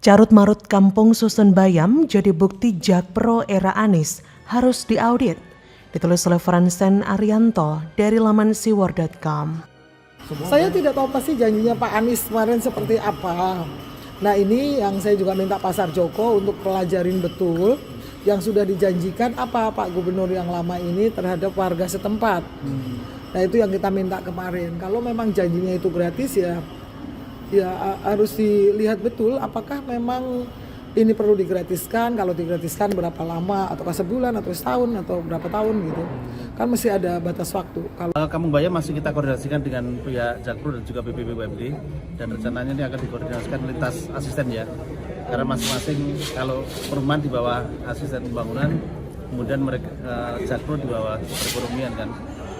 Carut-marut kampung susun Bayam jadi bukti Jakpro era Anies harus diaudit. Ditulis oleh Fransen Arianto dari laman siwar.com. Saya tidak tahu pasti janjinya Pak Anies kemarin seperti apa. Nah ini yang saya juga minta Pasar Joko untuk pelajarin betul yang sudah dijanjikan apa Pak Gubernur yang lama ini terhadap warga setempat. Nah itu yang kita minta kemarin. Kalau memang janjinya itu gratis ya harus dilihat betul apakah memang ini perlu digratiskan, kalau digratiskan berapa lama, ataukah sebulan, atau setahun, atau berapa tahun gitu. Kan mesti ada batas waktu. Kampung Bayam masih kita koordinasikan dengan pihak Jakpro dan juga BPBUMD, dan rencananya ini akan dikoordinasikan lintas asisten ya. Karena masing-masing kalau perumahan di bawah asisten pembangunan, kemudian mereka Jakpro di bawah perekonomian kan.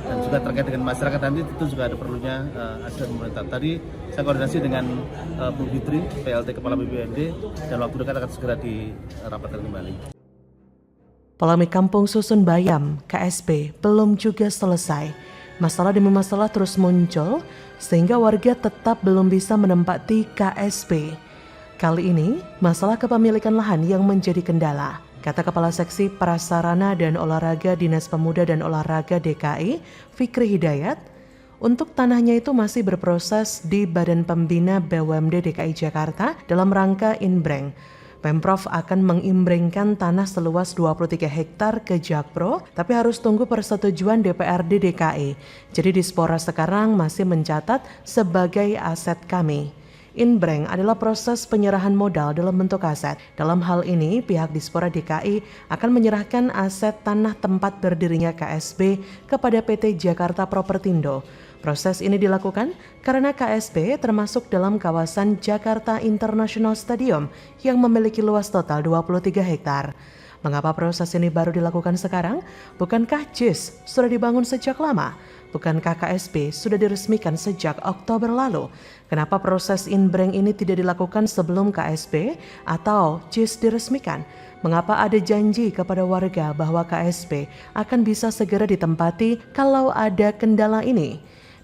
Dan juga terkait dengan masyarakat nanti itu juga ada perlunya asisten pemerintah. Tadi saya koordinasi dengan Bu Fitri, PLT Kepala BPBUMD, dan waktu dekat akan segera dirapatkan kembali. Polemik kampung susun Bayam, KSB, belum juga selesai. Masalah demi masalah terus muncul, sehingga warga tetap belum bisa menempati KSB. Kali ini, masalah kepemilikan lahan yang menjadi kendala. Kata Kepala Seksi Prasarana dan Olahraga Dinas Pemuda dan Olahraga DKI, Fikri Hidayat, untuk tanahnya itu masih berproses di Badan Pembina BUMD DKI Jakarta dalam rangka inbreng. Pemprov akan mengimbrengkan tanah seluas 23 hektar ke Jakpro, tapi harus tunggu persetujuan DPRD DKI. Jadi Dispora sekarang masih mencatat sebagai aset kami. Inbreng adalah proses penyerahan modal dalam bentuk aset. Dalam hal ini, pihak Dispora DKI akan menyerahkan aset tanah tempat berdirinya KSB kepada PT Jakarta Propertindo. Proses ini dilakukan karena KSB termasuk dalam kawasan Jakarta International Stadium yang memiliki luas total 23 hektar. Mengapa proses ini baru dilakukan sekarang? Bukankah JIS sudah dibangun sejak lama? Bukankah KSB sudah diresmikan sejak Oktober lalu? Kenapa proses inbreng ini tidak dilakukan sebelum KSB atau JIS diresmikan? Mengapa ada janji kepada warga bahwa KSB akan bisa segera ditempati kalau ada kendala ini?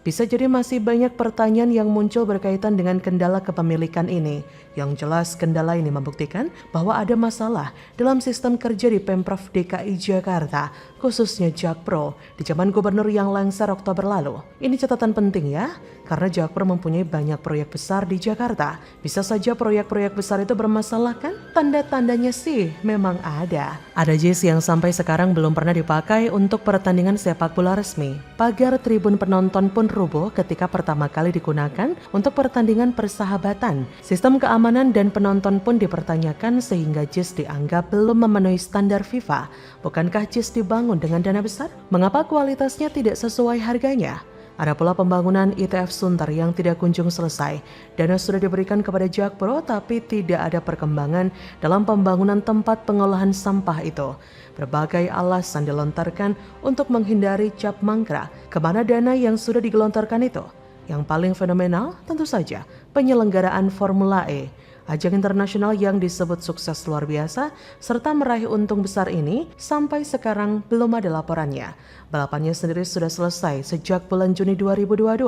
Bisa jadi masih banyak pertanyaan yang muncul berkaitan dengan kendala kepemilikan ini. Yang jelas kendala ini membuktikan bahwa ada masalah dalam sistem kerja di Pemprov DKI Jakarta, khususnya Jakpro, di zaman gubernur yang lengser Oktober lalu. Ini catatan penting ya, karena Jakpro mempunyai banyak proyek besar di Jakarta. Bisa saja proyek-proyek besar itu bermasalah kan? Tanda-tandanya sih memang ada. Ada JIS yang sampai sekarang belum pernah dipakai untuk pertandingan sepak bola resmi. Pagar tribun penonton pun rubuh ketika pertama kali digunakan untuk pertandingan persahabatan. Sistem keamanan dan penonton pun dipertanyakan sehingga JIS dianggap belum memenuhi standar FIFA. Bukankah JIS dibangun dengan dana besar? Mengapa kualitasnya tidak sesuai harganya? Ada pula pembangunan ITF Sunter yang tidak kunjung selesai. Dana sudah diberikan kepada Jakpro tapi tidak ada perkembangan dalam pembangunan tempat pengolahan sampah itu. Berbagai alasan dilontarkan untuk menghindari cap mangkrak. Kemana dana yang sudah digelontorkan itu? Yang paling fenomenal tentu saja penyelenggaraan Formula E. Ajang internasional yang disebut sukses luar biasa serta meraih untung besar ini sampai sekarang belum ada laporannya. Balapannya sendiri sudah selesai sejak bulan Juni 2022,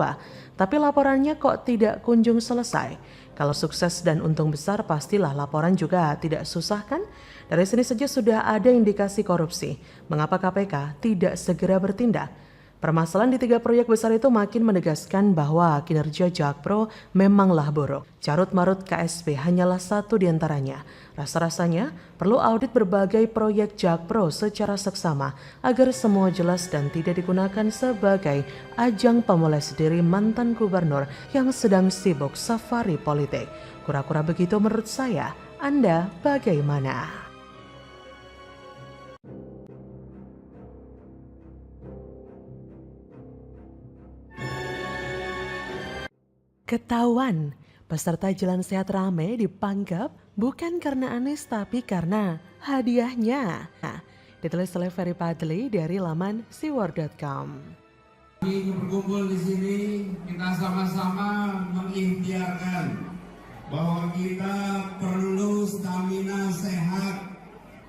tapi laporannya kok tidak kunjung selesai. Kalau sukses dan untung besar pastilah laporan juga tidak susah kan? Dari sini saja sudah ada indikasi korupsi. Mengapa KPK tidak segera bertindak? Permasalahan di 3 proyek besar itu makin menegaskan bahwa kinerja Jakpro memanglah buruk. Carut-marut KSB hanyalah satu di antaranya. Rasa-rasanya perlu audit berbagai proyek Jakpro secara seksama agar semua jelas dan tidak digunakan sebagai ajang pemoles diri mantan gubernur yang sedang sibuk safari politik. Kura-kura begitu menurut saya. Anda bagaimana? Ketahuan, peserta Jalan Sehat Rame dipanggap bukan karena Anies tapi karena hadiahnya. Nah, ditulis oleh Ferry Padli dari laman siwar.com. Kami berkumpul di sini, kita sama-sama mengikhtiarkan bahwa kita perlu stamina sehat,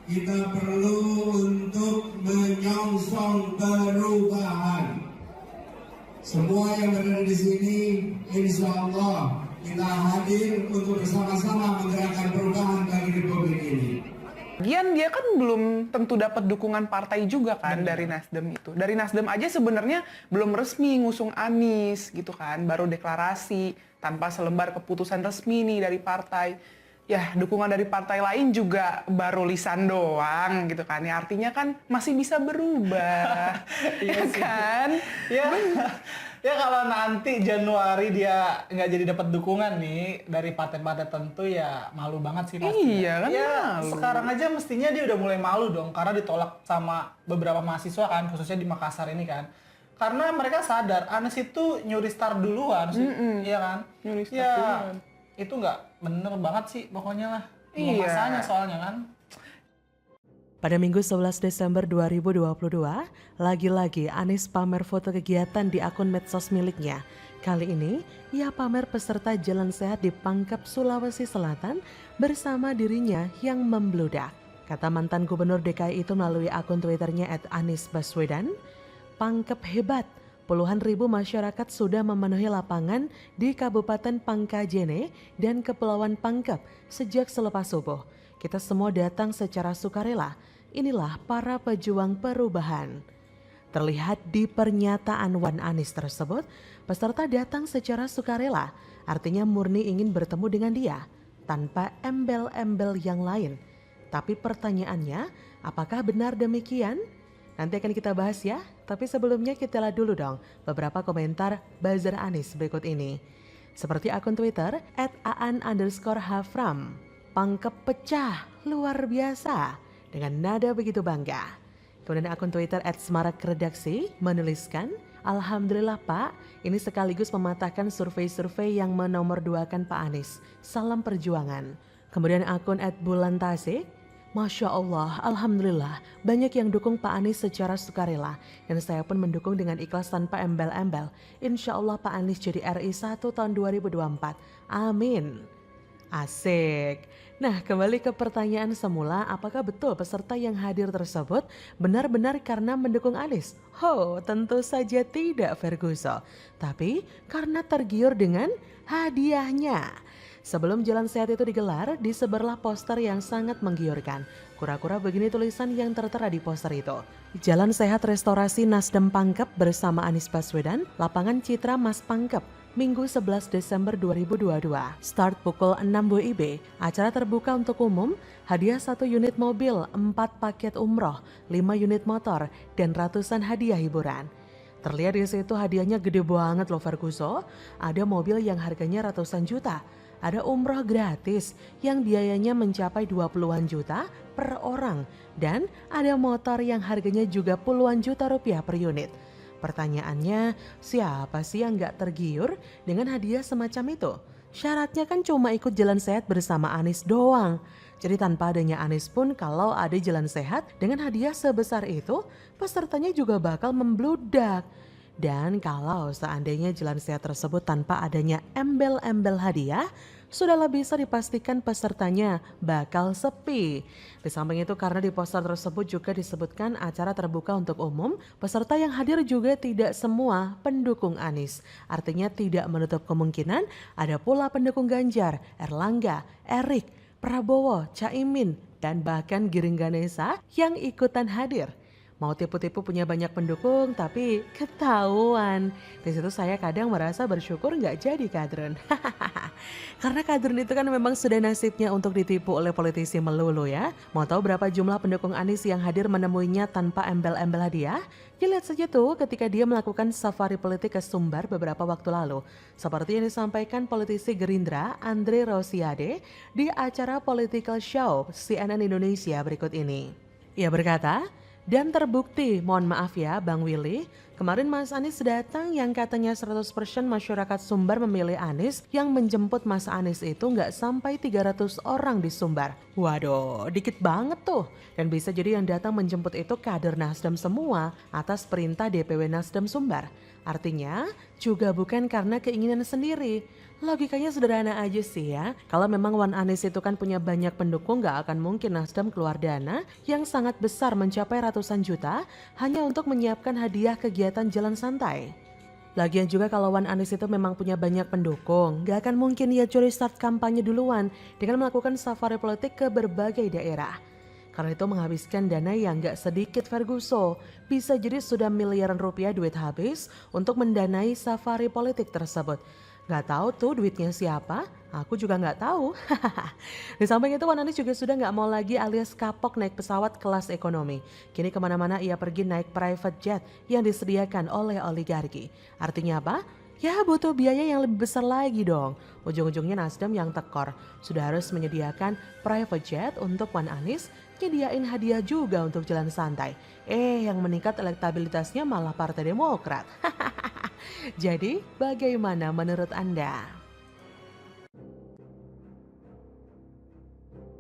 kita perlu untuk menyongsong perubahan. Semua yang berada di sini, insya Allah kita hadir untuk bersama-sama menggerakkan perubahan. Lagian dia kan belum tentu dapat dukungan partai juga kan dari Nasdem itu. Dari Nasdem aja sebenarnya belum resmi ngusung Anies gitu kan, baru deklarasi tanpa selembar keputusan resmi nih dari partai. Ya, dukungan dari partai lain juga baru lisan doang gitu kan. Ya artinya kan masih bisa berubah. Iya ya sih. kan? Ya, ya kalau nanti Januari dia nggak jadi dapat dukungan nih dari partai-partai tertentu ya malu banget sih pasti. Iya kan, Ya malu. sekarang aja mestinya dia udah mulai malu dong karena ditolak sama beberapa mahasiswa kan, khususnya di Makassar ini kan. Karena mereka sadar Anies itu nyuri start duluan sih, iya kan? Nyuri start ya, duluan. itu nggak bener banget sih pokoknya lah. Belum Iya. masanya soalnya kan. Pada Minggu 11 Desember 2022, lagi-lagi Anies pamer foto kegiatan di akun medsos miliknya. Kali ini, ia pamer peserta jalan sehat di Pangkep, Sulawesi Selatan bersama dirinya yang membludak. Kata mantan gubernur DKI itu melalui akun Twitternya @anisbaswedan, Pangkep hebat, puluhan ribu masyarakat sudah memenuhi lapangan di Kabupaten Pangkajene dan Kepulauan Pangkep sejak selepas subuh. Kita semua datang secara sukarela. Inilah para pejuang perubahan. Terlihat di pernyataan Wan Anies tersebut, peserta datang secara sukarela, artinya murni ingin bertemu dengan dia, tanpa embel-embel yang lain. Tapi pertanyaannya, apakah benar demikian? Nanti akan kita bahas ya, tapi sebelumnya kita lihat dulu dong beberapa komentar buzzer Anies berikut ini. Seperti akun Twitter @aan_hafram, Pangkep pecah, luar biasa, dengan nada begitu bangga. Kemudian akun Twitter @semarakredaksi menuliskan, Alhamdulillah Pak, ini sekaligus mematahkan survei-survei yang menomorduakan Pak Anies. Salam perjuangan. Kemudian akun @bulantasik, Masya Allah, Alhamdulillah, banyak yang dukung Pak Anies secara sukarela. Dan saya pun mendukung dengan ikhlas tanpa embel-embel. Insya Allah Pak Anies jadi RI 1 tahun 2024. Amin. Asik. Nah, kembali ke pertanyaan semula, apakah betul peserta yang hadir tersebut benar-benar karena mendukung Anies? Oh, tentu saja tidak, Ferguson. Tapi karena tergiur dengan hadiahnya. Sebelum jalan sehat itu digelar, disebarlah poster yang sangat menggiurkan. Kura-kura begini tulisan yang tertera di poster itu. Jalan Sehat Restorasi Nasdem Pangkep bersama Anies Baswedan, Lapangan Citra Mas Pangkep. Minggu 11 Desember 2022, start pukul 6 WIB, acara terbuka untuk umum, hadiah 1 unit mobil, 4 paket umroh, 5 unit motor, dan ratusan hadiah hiburan. Terlihat di situ hadiahnya gede banget loh Ferguson, ada mobil yang harganya ratusan juta, ada umroh gratis yang biayanya mencapai 20-an juta per orang, dan ada motor yang harganya juga puluhan juta rupiah per unit. Pertanyaannya, siapa sih yang gak tergiur dengan hadiah semacam itu? Syaratnya kan cuma ikut jalan sehat bersama Anies doang. Jadi tanpa adanya Anies pun kalau ada jalan sehat dengan hadiah sebesar itu, pesertanya juga bakal membludak. Dan kalau seandainya jalan sehat tersebut tanpa adanya embel-embel hadiah, sudahlah bisa dipastikan pesertanya bakal sepi. Di samping itu karena di poster tersebut juga disebutkan acara terbuka untuk umum, peserta yang hadir juga tidak semua pendukung Anies. Artinya tidak menutup kemungkinan ada pula pendukung Ganjar, Erlangga, Erik, Prabowo, Caimin, dan bahkan Giring Ganesa yang ikutan hadir. Mau tipu-tipu punya banyak pendukung tapi ketahuan. Di situ saya kadang merasa bersyukur nggak jadi kadrun. Karena kadrun itu kan memang sudah nasibnya untuk ditipu oleh politisi melulu ya. Mau tahu berapa jumlah pendukung Anies yang hadir menemuinya tanpa embel-embel hadiah? Ya lihat saja tuh ketika dia melakukan safari politik ke Sumbar beberapa waktu lalu. Seperti yang disampaikan politisi Gerindra Andre Rosiade di acara Political Show CNN Indonesia berikut ini. Ia berkata, dan terbukti, mohon maaf ya Bang Willy, kemarin Mas Anies datang yang katanya 100% masyarakat Sumbar memilih Anies, yang menjemput Mas Anies itu nggak sampai 300 orang di Sumbar. Waduh, dikit banget tuh. Dan bisa jadi yang datang menjemput itu kader Nasdem semua atas perintah DPW Nasdem Sumbar. Artinya juga bukan karena keinginan sendiri. Logikanya sederhana aja sih ya. Kalau memang Wan Anies itu kan punya banyak pendukung, gak akan mungkin Nasdem keluar dana yang sangat besar mencapai ratusan juta hanya untuk menyiapkan hadiah kegiatan jalan santai. Lagian juga kalau Wan Anies itu memang punya banyak pendukung, gak akan mungkin ia curi start kampanye duluan dengan melakukan safari politik ke berbagai daerah. Karena itu menghabiskan dana yang gak sedikit Ferguson. Bisa jadi sudah miliaran rupiah duit habis untuk mendanai safari politik tersebut. Gak tahu tuh duitnya siapa, aku juga gak tahu. Di samping itu Wan Anies juga sudah gak mau lagi alias kapok naik pesawat kelas ekonomi. Kini kemana-mana ia pergi naik private jet yang disediakan oleh oligarki. Artinya apa? Ya butuh biaya yang lebih besar lagi dong. Ujung-ujungnya Nasdem yang tekor. Sudah harus menyediakan private jet untuk Wan Anies, nyediain hadiah juga untuk jalan santai. Yang meningkat elektabilitasnya malah Partai Demokrat. Jadi bagaimana menurut Anda?